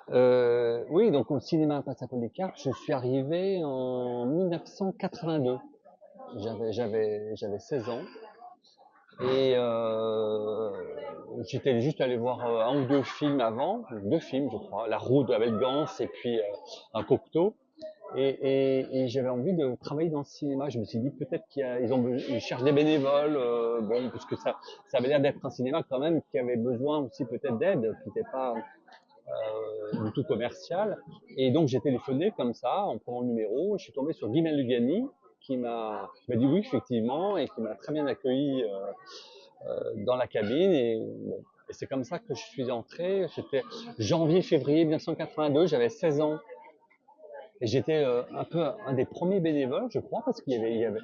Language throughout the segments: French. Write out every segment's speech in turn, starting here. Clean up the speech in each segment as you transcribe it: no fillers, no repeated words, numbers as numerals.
Oui, donc au cinéma Passapolicar, je suis arrivé en 1982. J'avais 16 ans et j'étais juste allé voir un ou deux films avant, deux films je crois, La Roue de Abel Gans et puis un Cocteau. Et j'avais envie de travailler dans le cinéma. Je me suis dit peut-être ils cherchent des bénévoles, bon, parce que ça avait l'air d'être un cinéma quand même qui avait besoin aussi peut-être d'aide, qui n'était pas du tout commercial. Et donc j'ai téléphoné comme ça, en prenant le numéro. Je suis tombé sur Guy Lugani, qui m'a dit oui effectivement et qui m'a très bien accueilli dans la cabine. Et c'est comme ça que je suis entré. C'était janvier-février 1982. J'avais 16 ans. Et j'étais un peu un des premiers bénévoles, je crois, parce qu'il y avait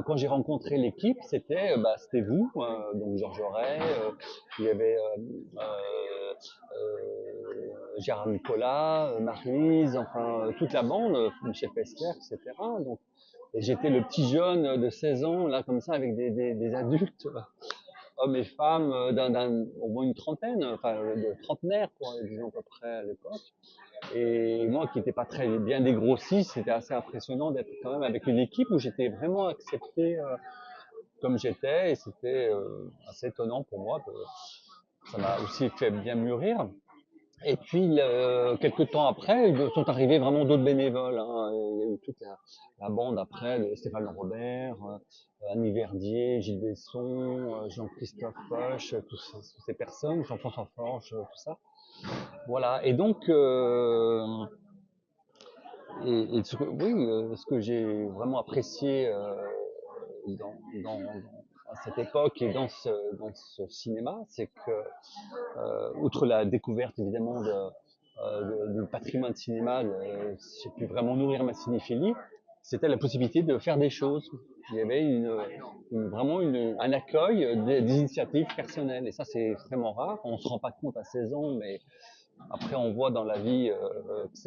quand j'ai rencontré l'équipe, c'était vous, donc Georges Ray, il y avait Gérard Nicolas, Marie-Louise, enfin toute la bande, Michel Pestler, etc. Donc, et j'étais le petit jeune de 16 ans, là, comme ça, avec des adultes, hommes et femmes, au moins une trentaine, enfin, de trentenaires, quoi, disons à peu près à l'époque. Et moi qui n'étais pas très bien dégrossi, c'était assez impressionnant d'être quand même avec une équipe où j'étais vraiment accepté comme j'étais. Et c'était assez étonnant pour moi. Ça m'a aussi fait bien mûrir. Et puis, quelques temps après, ils sont arrivés vraiment d'autres bénévoles. Hein. Il y a eu toute la bande après, Stéphane Robert, Annie Verdier, Gilles Besson, Jean-Christophe Poche, toutes ces personnes, Jean-François Forge, tout ça. Voilà. Et donc, ce que j'ai vraiment apprécié dans, à cette époque et dans ce cinéma, c'est que, outre la découverte évidemment du patrimoine de cinéma, j'ai pu vraiment nourrir ma cinéphilie, c'était la possibilité de faire des choses. Il y avait vraiment un accueil des initiatives personnelles. Et ça, c'est vraiment rare. On ne se rend pas compte à 16 ans, mais après, on voit dans la vie que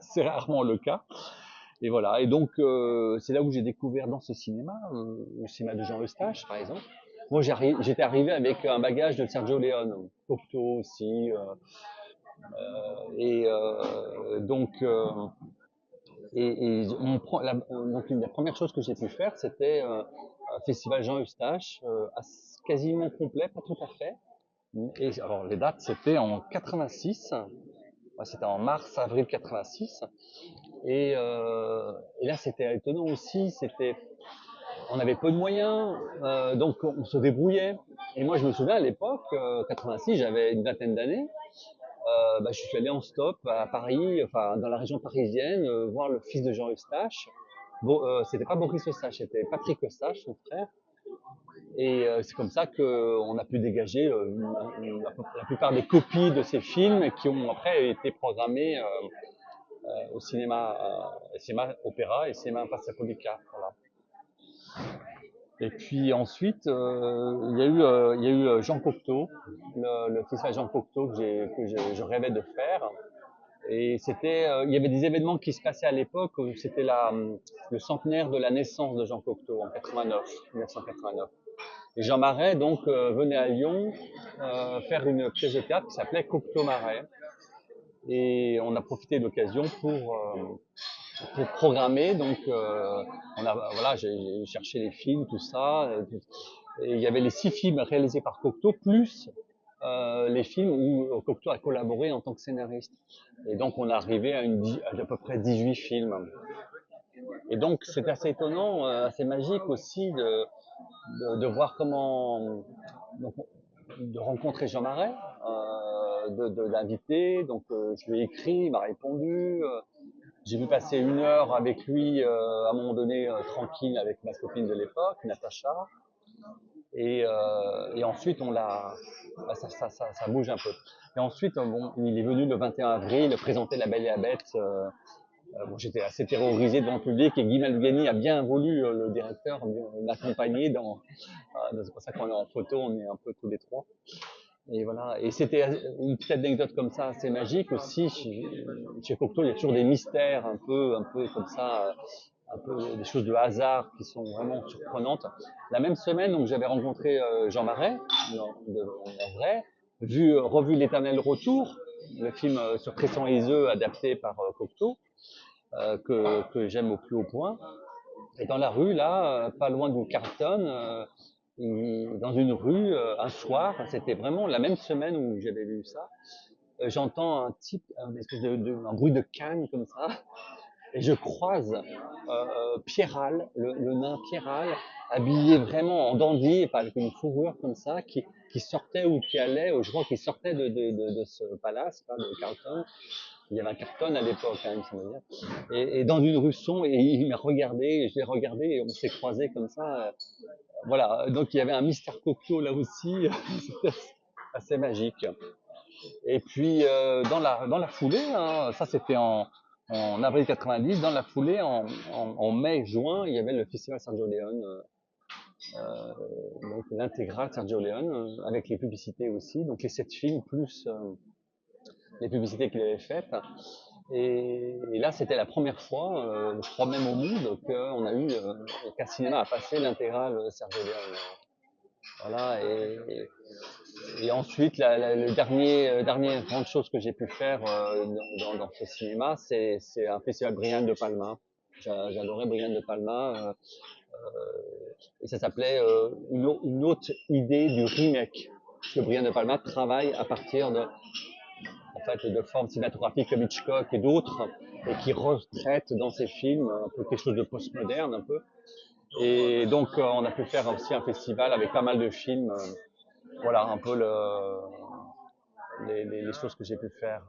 c'est rarement le cas. Et voilà. Et donc, c'est là où j'ai découvert dans ce cinéma, le cinéma de Jean Eustache, par exemple. Moi, j'étais arrivé avec un bagage de Sergio Leone, Cocteau aussi. Et donc, on prend donc la première chose que j'ai pu faire, c'était un festival Jean Eustache, quasiment complet, pas tout à fait. Et alors, les dates, c'était en 86. Ouais, c'était en mars-avril 86. Et là, c'était étonnant aussi. On avait peu de moyens, donc on se débrouillait. Et moi, je me souviens à l'époque, 86, j'avais une vingtaine d'années. Je suis allé en stop à Paris, enfin dans la région parisienne, voir le fils de Jean Eustache. Bon, c'était pas Boris Eustache, c'était Patrick Eustache, son frère. Et c'est comme ça qu'on a pu dégager la plupart des copies de ces films qui ont après été programmés cinéma opéra et cinéma Passapolica. Voilà. Et puis ensuite, il y a eu Jean Cocteau, le festival Jean Cocteau je rêvais de faire. Et il y avait des événements qui se passaient à l'époque. C'était le centenaire de la naissance de Jean Cocteau en 1989. Et Jean Marais donc venait à Lyon faire une pièce de théâtre qui s'appelait Cocteau Marais. Et on a profité de l'occasion pour programmer. Donc, voilà, j'ai cherché les films, tout ça. Et il y avait les 6 films réalisés par Cocteau, plus les films où Cocteau a collaboré en tant que scénariste. Et donc, on est arrivé à peu près 18 films. Et donc, c'est assez étonnant, assez magique aussi de voir comment, donc, de rencontrer Jean Marais, de l'inviter. Donc, je lui ai écrit, il m'a répondu. J'ai vu passer une heure avec lui, à un moment donné, tranquille avec ma copine de l'époque, Natacha. Et ensuite, ça bouge un peu. Et ensuite, bon, il est venu le 21 avril présenter La Belle et la Bête. Bon, j'étais assez terrorisé devant le public et Guy Malugani a bien voulu, le directeur, l'accompagner c'est pour ça qu'on est en photo, on est un peu tous les trois. Et voilà. Et c'était une petite anecdote comme ça assez magique aussi. Chez Cocteau, il y a toujours des mystères un peu comme ça, un peu des choses de hasard qui sont vraiment surprenantes. La même semaine, donc j'avais rencontré Jean Marais, en vrai, revu l'Éternel Retour. le film sur Tristan et Iseult adapté par Cocteau, que j'aime au plus haut point. Et dans la rue, là, pas loin d'où Carlton, dans une rue, un soir, c'était vraiment la même semaine où j'avais vu ça, j'entends un type, un bruit de canne comme ça, et je croise Pierral, le nain Pierral, habillé vraiment en dandy, avec une fourrure comme ça, qui sortait ou qui allait, ou je crois qu'il sortait de ce palace, là, de Carlton. Il y avait un Carlton à l'époque, hein, il me semble bien. Et dans une rue sombre, et il m'a regardé, et je l'ai regardé, et on s'est croisés comme ça. Voilà, donc il y avait un mystère Cocteau là aussi, c'était assez magique. Et puis dans la foulée, hein, ça c'était en avril 90, dans la foulée, en mai-juin, il y avait le festival Sergio Leone, donc l'intégrale Sergio Leone, avec les publicités aussi, donc les 7 films plus les publicités qu'il avait faites. Et là, c'était la première fois, je crois même au monde, qu'un cinéma a passé l'intégrale Sergio Leone. Voilà, et ensuite, le dernière grande chose que j'ai pu faire dans ce cinéma, c'est un festival Brian de Palma. J'adorais Brian de Palma, et ça s'appelait une autre idée du remake. Parce que Brian de Palma travaille à partir en fait, de formes cinématographiques comme Hitchcock et d'autres, et qui retraite dans ses films un peu quelque chose de postmoderne un peu. Et donc, on a pu faire aussi un festival avec pas mal de films. Voilà, un peu les choses que j'ai pu faire.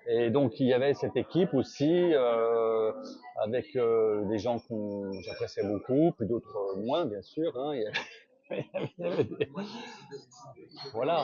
Et donc, il y avait cette équipe aussi, avec des gens que j'appréciais beaucoup, puis d'autres moins, bien sûr. Hein. Il y avait voilà.